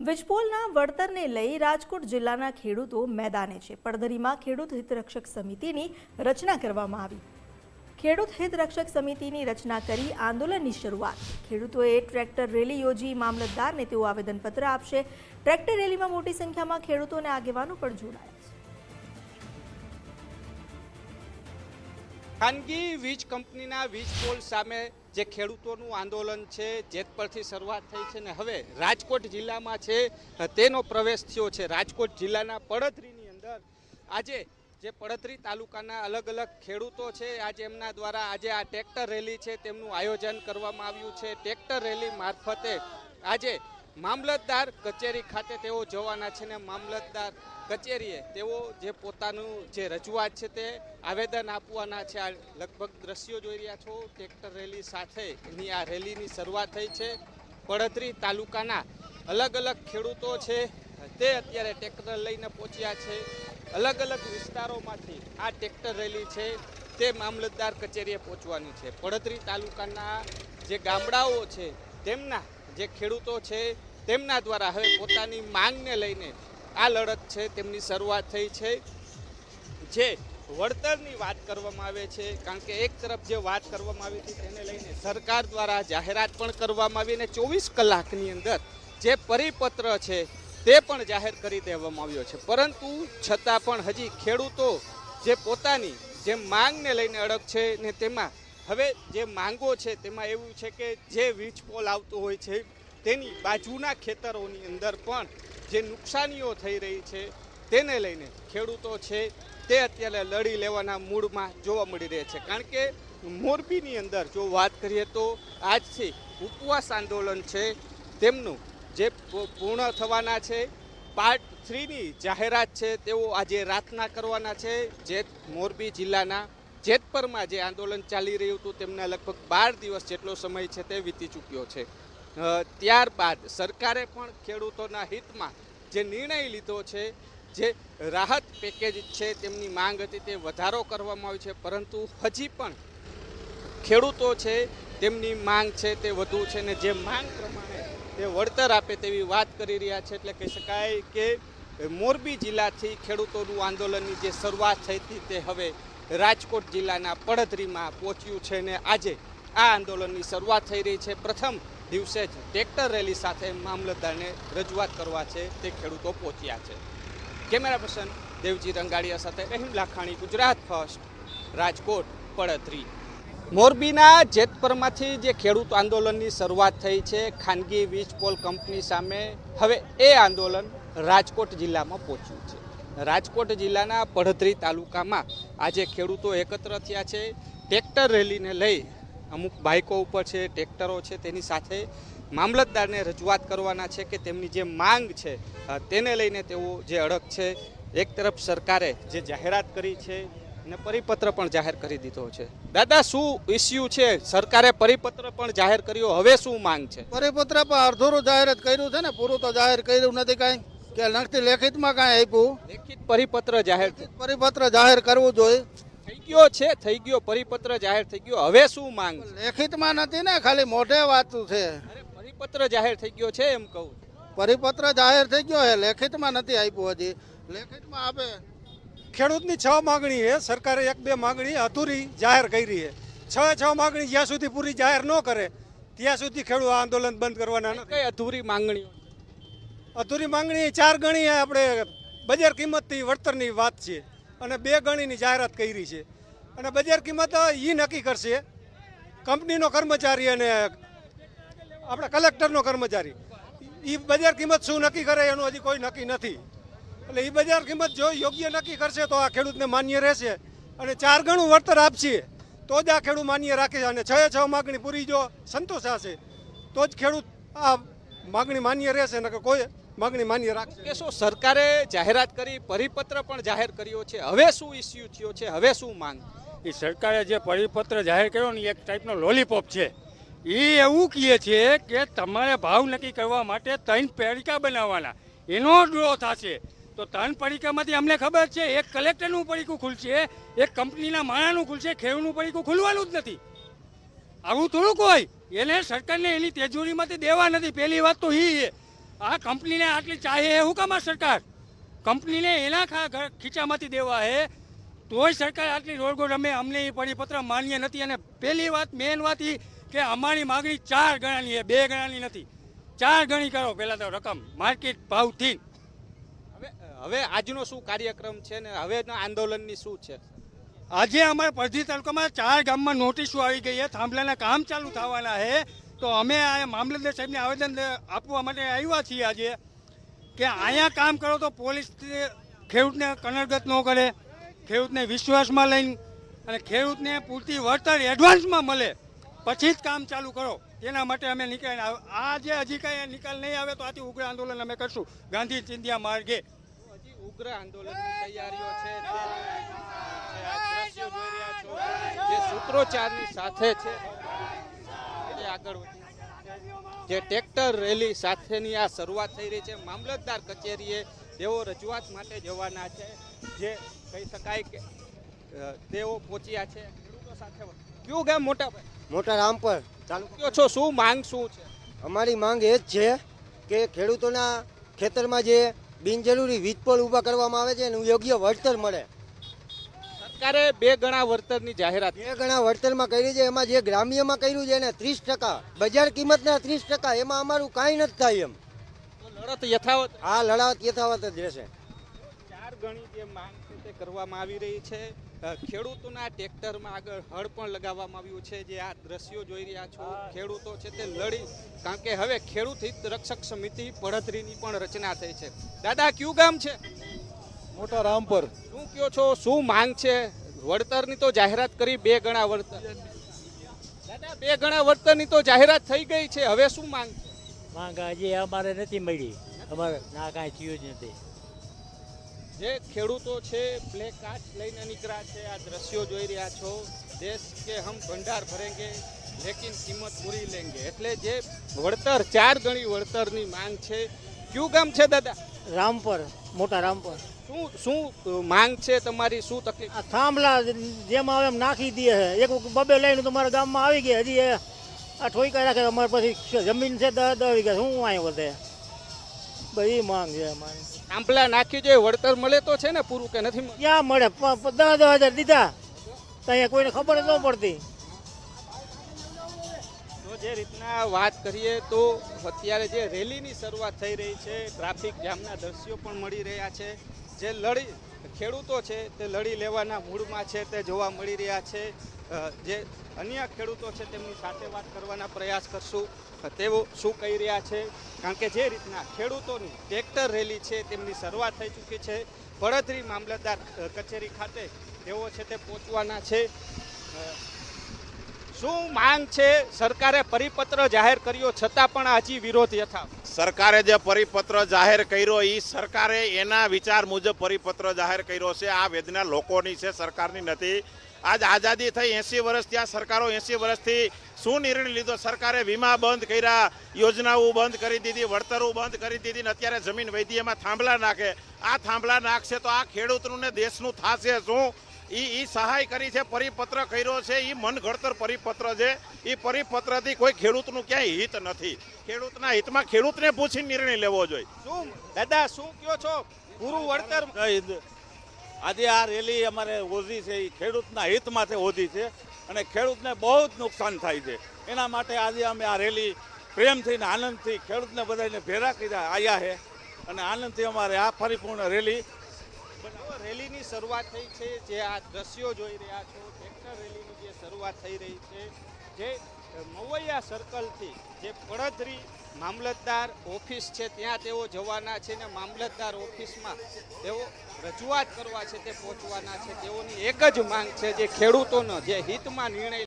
વીજપોલના વળતરને લઈ રાજકોટ જિલ્લાના ખેડૂતો મેદાને છે। પડધરીમાં ખેડૂત હિતરક્ષક સમિતિની રચના કરવામાં આવી। ખેડૂત હિતરક્ષક સમિતિની રચના કરી આંદોલનની શરૂઆત। ખેડૂતોએ ટ્રેક્ટર રેલી યોજી મામલતદારને તેઓ આવેદનપત્ર આપશે। ટ્રેક્ટર રેલીમાં મોટી સંખ્યામાં ખેડૂતો અને આગેવાનો પણ જોડાયા છે। ખાનગી વીજ કંપનીના વીજ પોલ સામે જે ખેડૂતોનું આંદોલન છે જેતપરથી શરૂઆત થઈ છે ને હવે રાજકોટ જિલ્લામાં છે તેનો પ્રવેશ થયો છે। રાજકોટ જિલ્લાના પડધરીની અંદર આજે જે પડધરી તાલુકાના અલગ અલગ ખેડૂતો છે આજે એમના દ્વારા આજે આ ટ્રેક્ટર રેલી છે તેમનું આયોજન કરવામાં આવ્યું છે। ટ્રેક્ટર રેલી મારફતે આજે મામલતદાર કચેરી ખાતે તેઓ જવાના છે ને મામલતદાર કચેરીએ તેઓ જે પોતાનું જે રજૂઆત છે તે આવેદન આપવાના છે। આ લગભગ દ્રશ્યો જોઈ રહ્યા છો ટ્રેક્ટર રેલી સાથે એની આ રેલીની શરૂઆત થઈ છે। પડધરી તાલુકાના અલગ અલગ ખેડૂતો છે તે અત્યારે ટ્રેક્ટર લઈને પહોંચ્યા છે। અલગ અલગ વિસ્તારોમાંથી આ ટ્રેક્ટર રેલી છે તે મામલતદાર કચેરીએ પહોંચવાની છે। પડધરી તાલુકાના જે ગામડાઓ છે તેમના જે ખેડૂતો છે તેમના દ્વારા હવે પોતાની માંગને લઈને આ લડત છે તેમની શરૂઆત થઈ છે। જે વળતરની વાત કરવામાં આવે છે કારણ કે એક તરફ જે વાત કરવામાં આવી હતી તેને લઈને સરકાર દ્વારા જાહેરાત પણ કરવામાં આવી અને 24 કલાકની અંદર જે પરિપત્ર છે તે પણ જાહેર કરી દેવામાં આવ્યો છે। પરંતુ છતાં પણ હજી ખેડૂતો જે પોતાની જે માંગને લઈને અડગ છે ને તેમાં હવે જે માંગો છે તેમાં એવું છે કે જે વીજ પોલ આવતો હોય છે તેની બાજુના ખેતરોની અંદર પણ જે નુકસાનીઓ થઈ રહી છે તેને લઈને ખેડૂતો છે તે અત્યારે લડી લેવાના મૂડમાં જોવા મળી રહે છે। કારણ કે મોરબીની અંદર જો વાત કરીએ તો આજથી ઉપવાસ આંદોલન છે તેમનું જે પૂર્ણ થવાના છે। પાર્ટ 3ની જાહેરાત છે તેઓ આજે રાતના કરવાના છે। જે મોરબી જિલ્લાના જેતપરમાં જે આંદોલન ચાલી રહ્યું હતું તેમના લગભગ 12 દિવસ જેટલો સમય છે તે વીતી ચૂક્યો છે। ત્યારબાદ સરકારે પણ ખેડૂતોના હિતમાં જે નિર્ણય લીધો છે જે રાહત પેકેજ છે તેમની માંગ હતી તે વધારો કરવામાં આવ્યો છે। પરંતુ હજી પણ ખેડૂતો છે તેમની માંગ છે તે વધુ છે ને જે માંગ પ્રમાણે તે વળતર આપે તેવી વાત કરી રહ્યા છે। એટલે કહી શકાય કે મોરબી જિલ્લાથી ખેડૂતોનું આંદોલનની જે શરૂઆત થઈ હતી તે હવે રાજકોટ જિલ્લાના પડધરીમાં પહોંચ્યું છે ને આજે આ આંદોલનની શરૂઆત થઈ રહી છે। પ્રથમ દિવસે જ ટ્રેક્ટર રેલી સાથે મામલતદારને રજૂઆત કરવા છે તે ખેડૂતો પહોંચ્યા છે। કેમેરા પર્સન દેવજી રંગાડિયા સાથે રહીમ લાખાણી, ગુજરાત ફર્સ્ટ, રાજકોટ પડધરી। મોરબીના જેતપરમાંથી જે ખેડૂત આંદોલનની શરૂઆત થઈ છે ખાનગી વીજ પોલ કંપની સામે હવે એ આંદોલન રાજકોટ જિલ્લામાં પહોંચ્યું છે। રાજકોટ જિલ્લાના પડધરી તાલુકામાં આજે ખેડૂતો એકત્ર થયા છે। ટ્રેક્ટર રેલીને લઈ અમુક બાઇકો ઉપર છે ટ્રેક્ટરો છે તેની સાથે મામલતદારને રજૂઆત કરવાના છે કે તેમની જે માંગ છે તેને લઈને તેઓ જે અડગ છે। એક તરફ સરકારે જે જાહેરાત કરી છે અને પરિપત્ર પણ જાહેર કરી દીધો છે। દાદા શું ઇસ્યુ છે? સરકારે પરિપત્ર પણ જાહેર કર્યો, હવે શું માંગ છે? પરિપત્ર પણ અડધુરું જાહેરાત કર્યું છે ને, પૂરું તો જાહેર કર્યું નથી કાંઈ કે નક્કી લેખિતમાં કાંઈ આપ્યું। લેખિત પરિપત્ર જાહેર પરિપત્ર જાહેર કરવું જોઈએ। થઈ ગયો છે, થઈ ગયો પરિપત્ર જાહેર થઈ ગયો, હવે શું માંગ છે? લેખિતમાં નથી ને, ખાલી મોઢે વાતું છે। અરે પરિપત્ર જાહેર થઈ ગયો છે એમ કહું। પરિપત્ર જાહેર થઈ ગયો છે, લેખિતમાં નથી આપ્યું હજી। લેખિતમાં આપે। ખેડૂતની 6 માગણી છે, સરકારે 1-2 માગણી અધૂરી જાહેર કરી છે। 6 માગણી જ્યાં સુધી પૂરી જાહેર ન કરે ત્યાં સુધી ખેડૂત આંદોલન બંધ કરવાના નથી। કઈ અધૂરી માંગણીઓ? અધૂરી માગણી 4 ગણી આપણે બજાર કિંમતથી વળતરની વાત છે અને 2 ગણીની જાહેરાત કરી છે અને બજાર કિંમત એ નક્કી કરશે કંપનીનો કર્મચારી અને આપણા કલેક્ટરનો કર્મચારી। એ બજાર કિંમત શું નક્કી કરે એનું હજી કોઈ નક્કી નથી। એટલે એ બજાર કિંમત જો યોગ્ય નક્કી કરશે તો આ ખેડૂતને માન્ય રહેશે અને 4 ગણું વળતર આપશે તો જ આ ખેડૂત માન્ય રાખે છે અને 6 માગણી પૂરી જો સંતોષ હશે તો જ ખેડૂત આ માગણી માન્ય રહેશે ને કોઈ માગણી માન્ય રાખશે। કે શું સરકારે જાહેરાત કરી, પરિપત્ર પણ જાહેર કર્યો છે, હવે શું ઇસ્યુ થયો છે, હવે શું માંગ? એ સરકારે જે પરિપત્ર જાહેર કર્યો ને એક ટાઈપનો લોલીપોપ છે। એ એવું કહે છે કે તમારે ભાવ નક્કી કરવા માટે 3 પડીકા બનાવવાના, એનો ડ્રો થશે। તો 3 પડીકામાંથી અમને ખબર છે એક કલેક્ટરનું પડીકું ખુલશે, એક કંપનીના માણાનું ખુલશે, ખેડૂતનું પડીકું ખુલવાનું જ નથી। આવું થોડુંક હોય, એને સરકારને એની તેજોરીમાંથી દેવા નથી। પહેલી વાત તો એ છે। આ કંપનીને આટલી ચાહે એ હું કામ આ સરકાર કંપનીને એના ખીચામાંથી દેવા હે તોય સરકાર આટલી રોડગોડ અમે અમને એ પરિપત્ર માન્ય નથી. અને પહેલી વાત મેન વાત એ કે અમારી માગણી 4 ગણાની છે, 2 ગણાની નથી. 4 ગણી કરો પહેલાં તો રકમ માર્કેટ ભાવથી. હવે આજનો શું કાર્યક્રમ છે ને હવેના આંદોલનની શું છે? આજે અમારા પરધી તાલુકામાં 4 ગામમાં નોટિસો આવી ગઈ છે, થાંભલાના કામ ચાલુ થવાના છે. તો અમે આ મામલતદાર સાહેબને આવેદન આપવા માટે આવ્યા છીએ આજે કે અહીંયા કામ કરો તો પોલીસ ખેડૂતને કનડગત ન કરે, ખેડૂતને વિશ્વાસમાં લઈને અને ખેડૂતને પૂરતી વળતર એડવાન્સમાં મળે પછી જ કામ ચાલુ કરો. તેના માટે અમે નીકળ્યા. આ જે હજી કાંઈ નિકાલ નહીં આવે તો આથી ઉગ્ર આંદોલન અમે કરશું ગાંધી ચિંધ્યા માર્ગે. હજી ઉગ્ર આંદોલનની તૈયારીઓ છે. આ દ્રશ્યો જોઈ રહ્યા છો જે સૂત્રોચ્ચારની સાથે છે આગળ જે ટ્રેક્ટર રેલી સાથેની આ શરૂઆત થઈ રહી છે. મામલતદાર કચેરીએ તેઓ રજૂઆત માટે જવાના છે, જે કહી શકાય કે તેઓ પહોંચ્યા છે ખેડૂતો સાથે. કયું ગામ? મોટાભાઈ મોટા રામપર કયો છો? શું માંગ શું છે? અમારી માંગ એ જ છે કે ખેડૂતોના ખેતરમાં જે બિનજરૂરી વીજપોલ ઊભા કરવામાં આવે છે એનું યોગ્ય વળતર મળે. સરકારે 2 ગણા વળતરની જાહેરાત 2 ગણા વળતરમાં કરી છે. એમાં જે ગ્રામ્યમાં કર્યું છે એને 30%, બજાર કિંમતના 30%, એમાં અમારું કાંઈ નથી થાય એમ. તો લડત યથાવત આ લડાવત યથાવત જ રહેશે. 4 ગણી જે માંગ છે તે કરવામાં આવી રહી છે. ખેડૂતોના ટ્રેક્ટરમાં આગળ હળ પણ લગાવવામાં આવ્યું છે. જે આ દ્રશ્યો જોઈ રહ્યા છો ખેડૂતો છે તે લડી, કારણ કે હવે ખેડૂત હિત રક્ષક સમિતિ પડધરીની પણ રચના થઈ છે. દાદા કયું ગામ છે? મોટા રામપર. શું કયો છો? શું માંગ છે? વળતરની તો જાહેરાત કરી 2 ગણા વળતર. દાદા 2 ગણા વળતરની તો જાહેરાત થઈ ગઈ છે, હવે શું માંગ છે? માંગ હજી અમારે નથી મળી, અમારે ના કાંઈ થયું જ નથી. જે ખેડૂતો છે બ્લેક કાર્ડ લઈને નીકળ્યા છે. આ દ્રશ્યો જોઈ રહ્યા છો. દેશ કે હમ ભંડાર ભરેંગે લેકિન કિંમત પૂરી લેંગે. એટલે જે વળતર 4 ગણી વળતરની માંગ છે. કયું ગામ છે દાદા? રામપર, મોટા રામપર. શું માંગ છે તમારી? શું તકલીફ? આ થાંભલા જેમ આવે એમ નાખી દે છે. એક બબે લઈને તો મારા ગામમાં આવી ગયા, હજી આ ઠોઈકા રાખે. અમારે પછી જમીન છે 10 વીઘા, શું અહીંયા વધે? બધી માંગ છે અમારી. થાંભલા નાખી જોઈએ, વળતર મળે તો છે ને પૂરું, કે નથી મળે? ક્યાં મળે? 10,000 દીધા તો અહીંયા કોઈને ખબર જ ન પડતી. તો જે રીતના વાત કરીએ તો અત્યારે જે રેલીની શરૂઆત થઈ રહી છે, ટ્રાફિક જામના દ્રશ્યો પણ મળી રહ્યા છે. જે ખેડૂતો છે તે લડી લેવાના મૂડમાં છે તે જોવા મળી રહ્યા છે. જે અન્ય ખેડૂતો છે તેમની સાથે વાત કરવાના પ્રયાસ કરશું, તેઓ શું કહી રહ્યા છે. કારણ કે જે રીતના ખેડૂતોની ટ્રેક્ટર રેલી છે તેમની શરૂઆત થઈ ચૂકી છે. પડધરી મામલતદાર કચેરી ખાતે તેઓ છે તે પહોંચવાના છે. શું માંગ છે? સરકારે પરિપત્ર જાહેર કર્યો છતાં પણ હજી વિરોધ યથાવત. સરકારે જે પરિપત્ર જાહેર કર્યો એ સરકારે એના વિચાર મુજબ પરિપત્ર જાહેર કર્યો છે. આ વેદના લોકોની છે, સરકારની નથી. આજ આઝાદી થઈ 80 વર્ષ, ત્યાં સરકારો 80 વર્ષથી શું નિર્ણય લીધો? સરકારે વીમા બંધ કર્યા, યોજનાઓ બંધ કરી દીધી, વળતરો બંધ કરી દીધી ને અત્યારે જમીન વૈદ્યમાં થાંભલા નાખે. આ થાંભલા નાખશે તો આ ખેડૂતનું ને દેશનું થશે શું? એ સહાય કરી છે, પરિપત્ર કર્યો છે, એ મન ઘડતર પરિપત્ર છે. એ પરિપત્રથી કોઈ ખેડૂતનું ક્યાંય હિત નથી. ખેડૂતના હિતમાં ખેડૂતને પૂછીને નિર્ણય લેવો જોઈએ. શું દાદા શું કયો છો? પૂરું વળતર. આજે આ રેલી અમારે ઓછી છે એ ખેડૂતના હિતમાંથી ઓછી છે અને ખેડૂતને બહુ જ નુકસાન થાય છે. એના માટે આજે અમે આ રેલી પ્રેમથી ને આનંદથી ખેડૂતને બધાને ભેગા કર્યા આવ્યા છે અને આનંદથી અમારે આ પરિપૂર્ણ રેલીની શરૂઆત થઈ છે. જે આ દ્રશ્યો જોઈ રહ્યા છો, ટ્રેક્ટર રેલીની જે શરૂઆત થઈ રહી છે, જે મવૈયા સર્કલથી જે પડધરી મામલતદાર ઓફિસ છે ત્યાં તેઓ જવાના છે ને મામલતદાર ઓફિસમાં તેઓ રજૂઆત કરવા છે તે પહોંચવાના છે. તેઓની એક જ માંગ છે, જે ખેડૂતોનો જે હિતમાં નિર્ણય